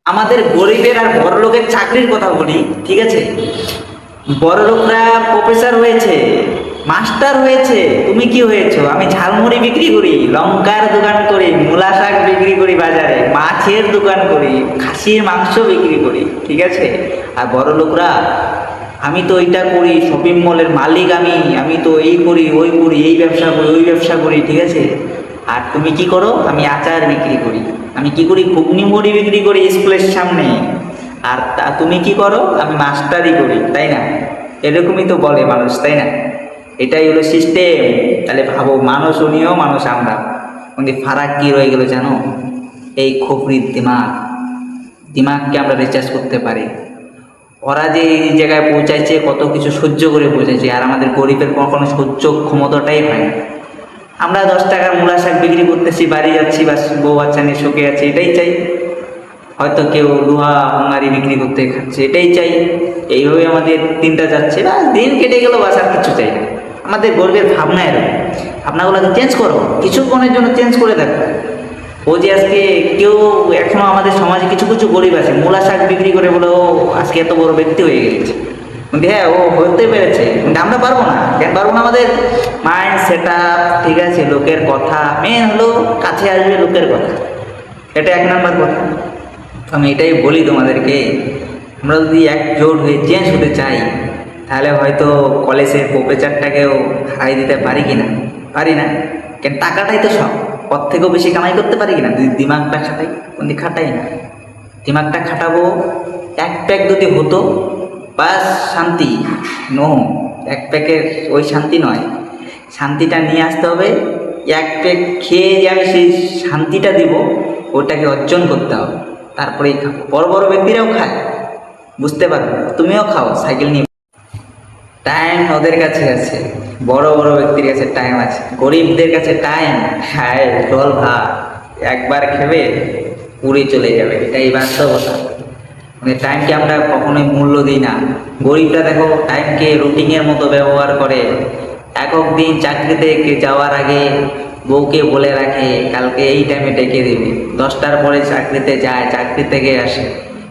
আমাদের গরিবের আর বড় লোকের চাকরির কথা বলি, ঠিক আছে? বড় লোকরা প্রফেসর হয়েছে, মাস্টার হয়েছে, তুমি কি হয়েছো? আমি ঝালমুড়ি বিক্রি করি, লঙ্কার দোকান করি, মূলা শাক বিক্রি করি, বাজারে মাছের দোকান করি, খাসির মাংস বিক্রি করি, ঠিক আছে? আর বড় লোকরা, আমি তো এইটা করি, শপিং মলের মালিক, আমি তো এই করি, ওই করি, এই ব্যবসা করি, ওই ব্যবসা করি, ঠিক আছে? আর তুমি কি করো? আমি আচার বিক্রি করি, আমি কি করি, ঘুগনি মুড়ি বিক্রি করি স্কুলের সামনে। আর তুমি কি করো? আমি মাস্টারি করি, তাই না? এরকমই তো বলে মানুষ, তাই না? এটাই হলো সিস্টেম। তাহলে ভাবো, মানুষ উনিও, মানুষ আমরা, কিন্তু ফারাক কি রয়ে গেল জানো? এই খোপরির দিমাগকে আমরা রিচার্জ করতে পারি। ওরা যে এই জায়গায় পৌঁছাইছে, কত কিছু সহ্য করে পৌঁছাইছে, আর আমাদের গরিবের কোনো সহ্য ক্ষমতাটাই হয় না। আমরা 10 টাকার মূলা শাক বিক্রি করতেছি, বাড়ি যাচ্ছি, বা বউ বাচ্চা নিয়ে শোকে আছে, এটাই চাই। হয়তো কেউ লোহা ভাঙারি বিক্রি করতে খাচ্ছে, এটাই চাই। এইভাবে আমাদের দিনটা যাচ্ছে, বা দিন কেটে গেল, বাস আর কিছু চাই না। আমাদের গরিবের ভাবনা এরকম। ভাবনাগুলোকে চেঞ্জ করো, কিছুক্ষণের জন্য চেঞ্জ করে দেখো। ও যে আজকে কেউ, এখনো আমাদের সমাজে কিছু কিছু গরিব আছে, মূলা শাক বিক্রি করে বলে ও আজকে এত বড় ব্যক্তি হয়ে গেছে। কিন্তু হ্যাঁ, ও হতে পেরেছে, কিন্তু আমরা পারবো না। কেন পারবো না? আমাদের মাইন্ড সেট আপ, ঠিক আছে? লোকের কথা, মেন হলো কাছে আসবে লোকের কথা, এটা 1 নাম্বার কথা। আমি এটাই বলি তোমাদেরকে, আমরা যদি একজোট হয়ে চেঞ্জ হতে চাই, তাহলে হয়তো কলেজের প্রফেসরটাকেও হারাই দিতে পারি কি না? পারি না। কেন? টাকাটাই তো সব। ওর থেকেও বেশি কামাই করতে পারি কিনা যদি দিমাগটা খাটাই? কিন্তু খাটাই না। দিমাগটা খাটাবো। এক প্যাক যদি হতো, বাস শান্তি। নো, এক প্যাকের ওই শান্তি নয়। শান্তিটা নিয়ে আসতে হবে। এক প্যাক খেয়ে যে আমি সেই শান্তিটা দিব, ওটাকে অর্জন করতে হবে, তারপরেই খাবো। বড় বড় ব্যক্তিরাও খায়, বুঝতে পারবে। তুমিও খাও সাইকেল নিয়ে। টাইম ওদের কাছে আছে, বড় বড় ব্যক্তির কাছে টাইম আছে। গরিবদের কাছে টাইম, হ্যাঁ, জল ভাত একবার খেবে, উড়ে চলে যাবে। এটাই বাস্তবতা। মানে টাইমকে আমরা কখনোই মূল্য দিই না। গরিবরা দেখো, টাইমকে রুটিনের মতো ব্যবহার করে। একক দিন চাকরিতে যাওয়ার আগে বউকে বলে রাখে কালকে এই টাইমে ডেকে দেবে। 10টার পরে চাকরিতে যায়, চাকরি থেকে আসে,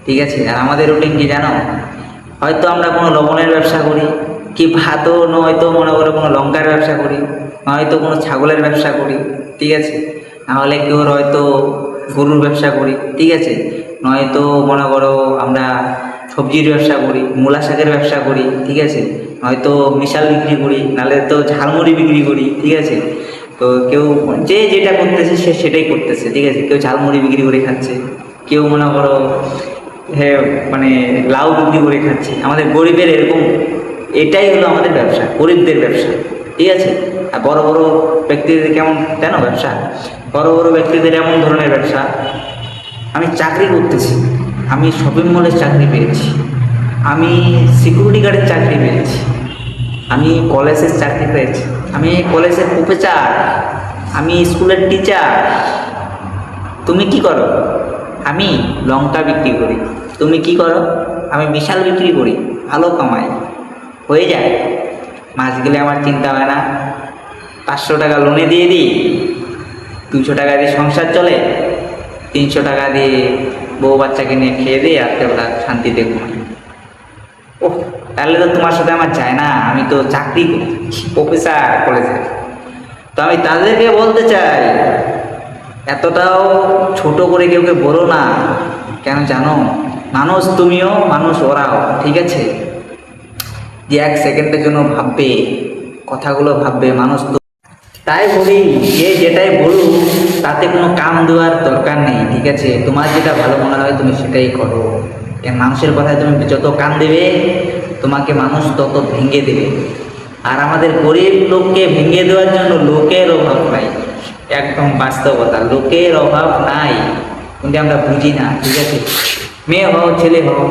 ঠিক আছে? আর আমাদের রুটিন কি জানো? হয়তো আমরা কোনো লবণের ব্যবসা করি, কি ভাতও নয়তো মনে করো কোনো লঙ্কার ব্যবসা করি, নয়তো কোনো ছাগলের ব্যবসা করি, ঠিক আছে? নাহলে কেউ হয়তো গরুর ব্যবসা করি, ঠিক আছে? নয়তো মনে করো আমরা সবজির ব্যবসা করি, মূলা শাকের ব্যবসা করি, ঠিক আছে? হয়তো মিশাল বিক্রি করি, নাহলে তো ঝালমুড়ি বিক্রি করি, ঠিক আছে? তো কেউ যে যেটা করতেছে সে সেটাই করতেছে, ঠিক আছে? কেউ ঝালমুড়ি বিক্রি করে খাচ্ছে, কেউ মনে করো হ্যাঁ মানে লাউ বিক্রি করে খাচ্ছে। আমাদের গরিবের এরকম, এটাই হলো আমাদের ব্যবসা, গরিবদের ব্যবসা, ঠিক আছে? আর বড় বড় ব্যক্তিদের কেমন কেন ব্যবসা? বড় বড় ব্যক্তিদের এমন ধরনের ব্যবসা, আমি চাকরি করতেছি, আমি শপিং মলের চাকরি পেয়েছি, আমি সিকিউরিটি গার্ডের চাকরি পেয়েছি, আমি কলেজের চাকরি পেয়েছি, আমি কলেজের প্রফেসর, আমি স্কুলের টিচার। তুমি কি করো? আমি লঙ্কা বিক্রি করি। তুমি কি করো? আমি বিশাল বিক্রি করি, ভালো কামাই, হয়ে যায়। মাস গেলে আমার চিন্তা হয় না। 500 টাকা লোনে দিয়ে দিই, 200 টাকা দিয়ে সংসার চলে, 300 টাকা দিয়ে বউ বাচ্চাকে নিয়ে খেয়ে দিই, রাত্রেবেলা শান্তিতে ঘুমাই। ওহ, তাহলে তো তোমার সাথে আমার যায় না। আমি তো চাকরি করি, প্রফেসর কলেজে। তো আমি তাদেরকে বলতে চাই, এতটাও ছোট করে কেউকে বলো না। কেন জানো? মানুষ তুমিও, মানুষ ওরাও, ঠিক আছে? যে 1 সেকেন্ডের জন্য ভাববে, কথাগুলো ভাববে মানুষ তো। তাই বলি, যে যেটাই বলুক তাতে কোনো কাম দেওয়ার দরকার নেই, ঠিক আছে? তোমার যেটা ভালো মনে হয় তুমি সেটাই করো। কেন? মানুষের কথায় তুমি যত কান দেবে, তোমাকে মানুষ তত ভেঙে দেবে। আর আমাদের গরিব লোককে ভেঙে দেওয়ার জন্য লোকের অভাব নাই। একদম বাস্তবতা, লোকের অভাব নাই, কিন্তু আমরা বুঝি না, ঠিক আছে? মেয়ে হও, ছেলে হও,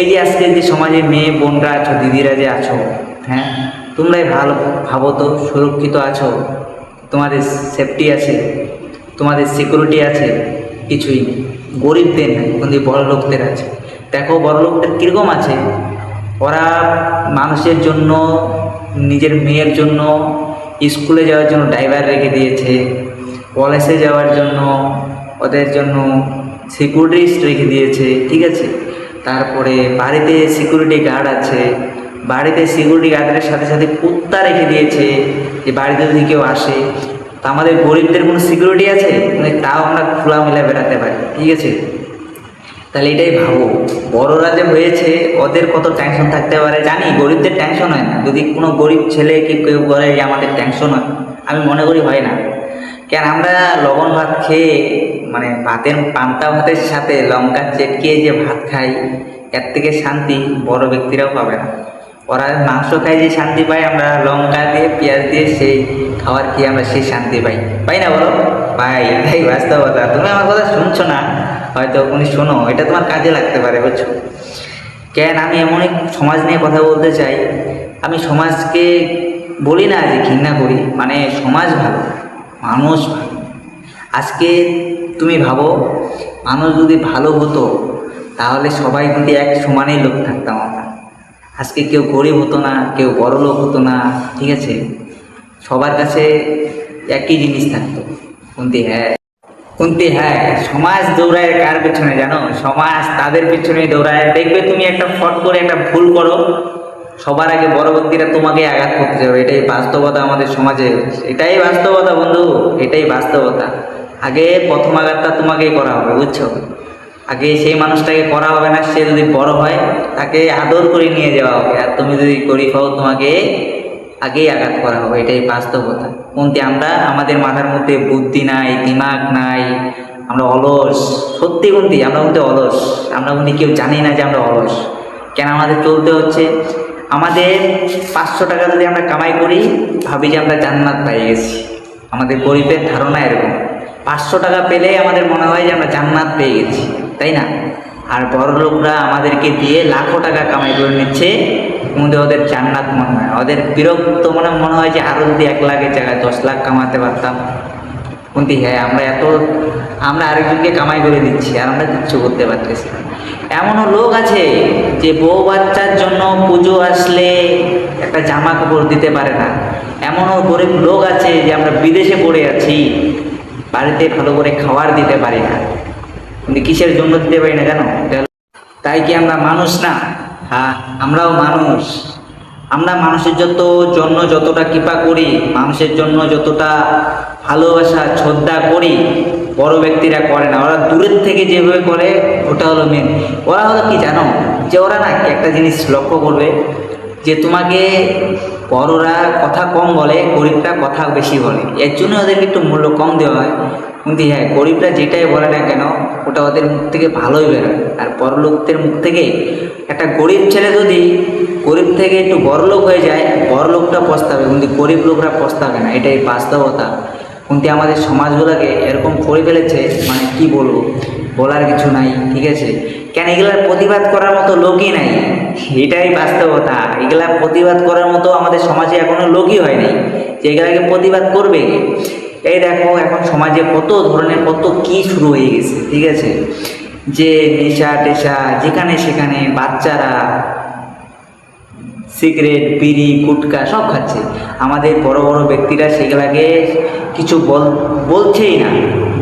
এই যে আজকে যে সমাজে মেয়ে বোনরা আছো, দিদিরা যে আছো, হ্যাঁ, তোমরাই ভালো ভাবো তো, সুরক্ষিত আছো? তোমাদের সেফটি আছে? তোমাদের সিকিউরিটি আছে? কিছুই নেই। গরিবদের নেই, কিন্তু বড় লোকদের আছে। দেখো বড় লোকদের কীরকম আছে। ওরা মানুষের জন্য, নিজের মেয়ের জন্য স্কুলে যাওয়ার জন্য ড্রাইভার রেখে দিয়েছে, কলেজে যাওয়ার জন্য ওদের জন্য সিকিউরিটি রেখে দিয়েছে, ঠিক আছে। তারপরে বাড়িতে সিকিউরিটি গার্ড আছে, বাড়িতে সিকিউরিটি গার্ডের সাথে সাথে কুত্তা রেখে দিয়েছে, যে বাড়িতে যদি কেউ আসে। তা আমাদের গরিবদের কোনো সিকিউরিটি আছে? তাও আমরা খোলামেলা বেড়াতে পারি, ঠিক আছে। তাহলে এটাই ভাবো, বড়রা যে হয়েছে ওদের কত টেনশন থাকতে পারে। জানি গরিবদের টেনশন হয় না, যদি কোনো গরিব ছেলে কি কেউ বলে যে আমাদের টেনশন হয়, আমি মনে করি হয় না। কেন আমরা লবণ ভাত খেয়ে, মানে ভাতের পান্তা ভাতের সাথে লঙ্কা চেটকিয়ে যে ভাত খাই, এর থেকে শান্তি বড় ব্যক্তিরাও পাবে না। ওরা মাংস খাই যে শান্তি পায়, আমরা লঙ্কা দিয়ে পেঁয়াজ দিয়ে সেই খাবার খেয়ে আমরা সেই শান্তি পাই না বলো? পাই, এটাই বাস্তবতা। তুমি আমার কথা শুনছো না, হয়তো উনি শোনো, এটা তোমার কাজে লাগতে পারে, বুঝছো। কেন আমি এমন এক সমাজ নিয়ে কথা বলতে চাই। আমি সমাজকে বলি না যে ঘৃণা করি, মানে সমাজ ভালো, মানুষ ভালো। আজকে তুমি ভাবো, মানুষ যদি ভালো হতো তাহলে সবাই কিন্তু এক সমানেই লোক থাকতাম আমরা। আজকে কেউ গরিব হতো না, কেউ বড় লোক হতো না, ঠিক আছে। সবার কাছে একই জিনিস থাকতো। কুন্তি হ্যাঁ, সমাজ দৌড়ায় কার পেছনে জানো? সমাজ তাদের পেছনে দৌড়ায়। দেখবে তুমি একটা ফট করে একটা ভুল করো, সবার আগে বড় ব্যক্তিরা তোমাকে আঘাত করতে যাবে। এটাই বাস্তবতা আমাদের সমাজে, এটাই বাস্তবতা বন্ধু, এটাই বাস্তবতা। আগে প্রথম আঘাতটা তোমাকেই করা হবে, বুঝছো। আগে সেই মানুষটাকে করা হবে না, সে যদি বড় হয় তাকে আদর করে নিয়ে যাওয়া হবে। আর তুমি যদি গরিব হও তোমাকে আগেই আঘাত করা হবে, এটাই বাস্তবতা। কিন্তু আমরা, আমাদের মাথার মধ্যে বুদ্ধি নাই, দিমাগ নাই, আমরা অলস। সত্যি কিন্তু আমরা কিন্তু অলস, আমরা কিন্তু কেউ জানি না যে আমরা অলস। কেন আমাদের চলতে হচ্ছে? আমাদের 500 টাকা যদি আমরা কামাই করি, ভাবি যে আমরা জান্নাত পেয়ে গেছি। আমাদের গরিবের ধারণা এরকম, 500 টাকা পেলেই আমাদের মনে হয় যে আমরা জান্নাত পেয়ে গেছি, তাই না? আর বড় লোকরা আমাদেরকে দিয়ে লাখো টাকা কামাই করে নিচ্ছে, কিন্তু ওদের জান্নাত মনে হয়, ওদের বিরক্ত মনে হয় যে আরও যদি 1 লাখের জায়গায় 10 লাখ কামাতে পারতাম। কিন্তু হ্যাঁ, আমরা আরেকজনকে কামাই করে দিচ্ছি, আর আমরা কিচ্ছু করতে পারতেছি না। এমনও লোক আছে যে বউ বাচ্চার জন্য পুজো আসলে একটা জামা কাপড় দিতে পারে না। এমনও গরিব লোক আছে যে আমরা বিদেশে পড়ে আছি, বাড়িতে ভালো করে খাবার দিতে পারি না। কিন্তু কিসের জন্য দিতে পারি না জানো? তাই কি আমরা মানুষ না? হ্যাঁ, আমরাও মানুষ। আমরা মানুষের জন্য যতটা কৃপা করি, মানুষের জন্য যতটা ভালোবাসা শ্রদ্ধা করি, বড় ব্যক্তিরা করে না। ওরা দূরের থেকে যেভাবে করে, ওটা হলো মেন। ওরা হলো কি জানো, যে ওরা না একটা জিনিস লক্ষ্য করবে, যে তোমাকে বড়রা কথা কম বলে, গরিবরা কথা বেশি বলে, এর জন্য ওদেরকে একটু মূল্য কম দেওয়া হয়। কিন্তু হ্যাঁ, গরিবরা যেটাই বলে না কেন, ওটা ওদের মুখ থেকে ভালোই বেরোয়। আর বড় লোকদের মুখ থেকে, একটা গরিব ছেলে যদি গরিব থেকে একটু বড় লোক হয়ে যায়, বড় লোকটা পস্তাবে, কিন্তু গরিব লোকরা পস্তাবে না, এটাই বাস্তবতা। কিন্তু আমাদের সমাজগুলোকে এরকম করে ফেলেছে, মানে কি বলবো, বলার কিছু নাই, ঠিক আছে। কেন এগুলার প্রতিবাদ করার মতো লোকই নাই, এটাই বাস্তবতা। এগুলার প্রতিবাদ করার মতো আমাদের সমাজে এখনো লোকই হয় নাই যে এগুলাকে প্রতিবাদ করবে। এই দেখো, এখন সমাজে কত ধরনের কত কি শুরু হয়ে গেছে, ঠিক আছে। যে নেশা টেশা যেখানে সেখানে, বাচ্চারা সিগারেট বিড়ি গুটকা সব খাচ্ছে। আমাদের বড় বড় ব্যক্তিরা সেগুলাকে কিছু বলছেই না,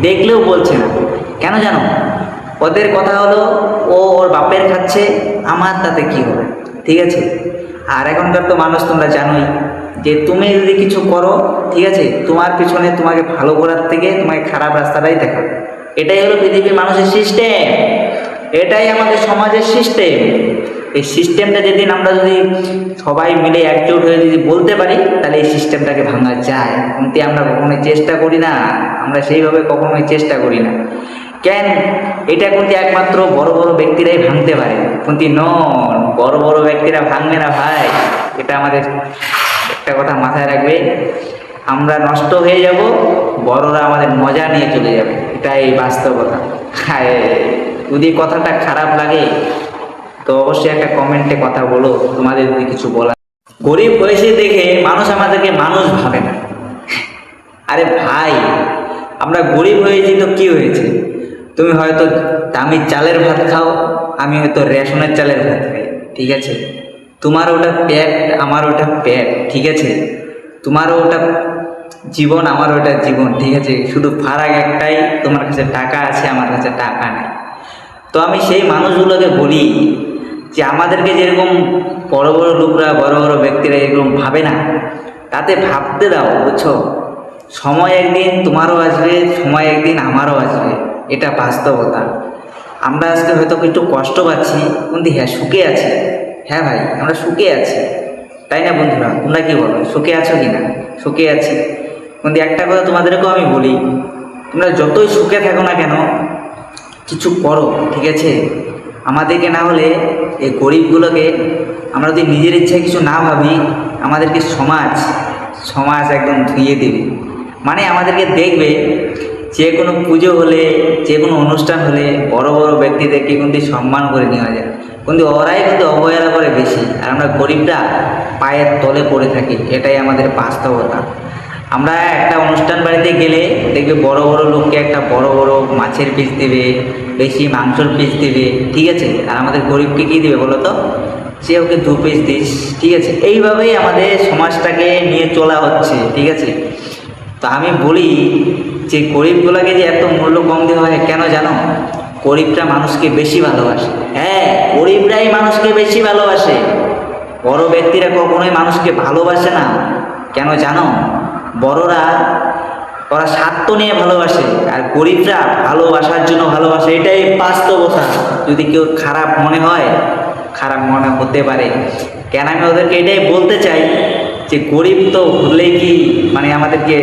দেখলেও বলছে না। কেন জানো? ওদের কথা হলো, ওর বাপের খাচ্ছে, আমার তাতে কি হবে, ঠিক আছে। আর এখনকার তো মানুষ তোমরা জানোই, যে তুমি যদি কিছু করো, ঠিক আছে, তোমার পিছনে তোমাকে ভালো করার থেকে তোমাকে খারাপ রাস্তাটাই দেখাবে। এটাই হলো পৃথিবীর মানুষের সিস্টেম, এটাই আমাদের সমাজের সিস্টেম। এই সিস্টেমটা যেদিন আমরা যদি সবাই মিলে একজোট হয়ে যদি বলতে পারি, তাহলে এই সিস্টেমটাকে ভাঙা যায়। কিন্তু আমরা কখনোই চেষ্টা করি না, আমরা সেইভাবে কখনোই চেষ্টা করি না। কেন? এটা কিন্তু একমাত্র বড় বড় ব্যক্তিরাই ভাঙতে পারে, কিন্তু নন, বড় বড় ব্যক্তিরা ভাঙবে না ভাই। এটা আমাদের একটা কথা মাথায় রাখবে, আমরা নষ্ট হয়ে যাব, বড়রা আমাদের মজা নিয়ে চলে যাবে, এটাই বাস্তবতা। হ্যাঁ, যদি কথাটা খারাপ লাগে তো অবশ্যই একটা কমেন্টে কথা বলো, তোমাদের যদি কিছু বলার। গরিব হয়েছে দেখে মানুষ আমাদেরকে মানুষ ভাবে না। আরে ভাই, আমরা গরিব হয়েছি তো কি হয়েছে? তুমি হয়তো দামি চালের ভাত খাও, আমি হয়তো রেশনের চালের ভাত খাই, ঠিক আছে। তোমার ওটা পেট, আমার ওটা পেট, ঠিক আছে। তোমারও ওটা জীবন, আমার ওটা জীবন, ঠিক আছে। শুধু ফারাক একটাই, তোমার কাছে টাকা আছে, আমার কাছে টাকা নেই। তো আমি সেই মানুষগুলোকে বলি যে আমাদেরকে যেরকম বড় বড় লোকরা বড় বড় ব্যক্তিরা এরকম ভাবে না, তাতে ভাবতে দাও, বুঝছো? সময় একদিন তোমারও আসবে, সময় একদিন আমারও আসবে, এটা বাস্তবতা। আমরা আজকে হয়তো একটু কষ্ট পাচ্ছি, কিন্তু হ্যাঁ সুখে আছি। হ্যাঁ ভাই, আমরা সুখে আছি, তাই না বন্ধুরা? তোমরা কি বলো, সুখে আছো কি না? সুখে আছি। কিন্তু একটা কথা তোমাদেরকেও আমি বলি, তোমরা যতই সুখে থাকো না কেন, কিছু করো, ঠিক আছে? আমাদেরকে না হলে এই গরিবগুলোকে আমরা যদি নিজের ইচ্ছায় কিছু না ভাবি, আমাদেরকে সমাজ সমাজ একদম ধুইয়ে দেবে। মানে আমাদেরকে দেখবে যে কোনো পুজো হলে, যে কোনো অনুষ্ঠান হলে বড় বড় ব্যক্তিদেরকে কিন্তু সম্মান করে নেওয়া যায়, কিন্তু ওরাই কিন্তু অবহেলা করে বেশি, আর আমরা গরিবরা পায়ের তলে পড়ে থাকি। এটাই আমাদের বাস্তবতা। আমরা একটা অনুষ্ঠান বাড়িতে গেলে দেখবে বড় বড় লোককে একটা বড় বড় মাছের পিস দেবে, বেশি মাংসর পিস দেবে, ঠিক আছে? আর আমাদের গরিবকে কী দেবে বলো তো? সে ওকে 2 পিস দিস, ঠিক আছে? এইভাবেই আমাদের সমাজটাকে নিয়ে চলা হচ্ছে, ঠিক আছে? তো আমি বলি যে গরিবগুলোকে যে এত মূল্য কম দেওয়া হয় কেন জানো? গরিবরা মানুষকে বেশি ভালোবাসে। হ্যাঁ, গরিবরাই মানুষকে বেশি ভালোবাসে। বড় ব্যক্তিরা কখনোই মানুষকে ভালোবাসে না। কেন জানো? বড়রা ওরা স্বার্থ নিয়ে ভালোবাসে, আর গরিবরা ভালোবাসার জন্য ভালোবাসে। এটাই বাস্তবতা। যদি কেউ খারাপ মনে হয়, খারাপ মনে হতে পারে। কেন আমি ওদেরকে এটাই বলতে চাই যে গরিব তো হলেই কি মানে আমাদেরকে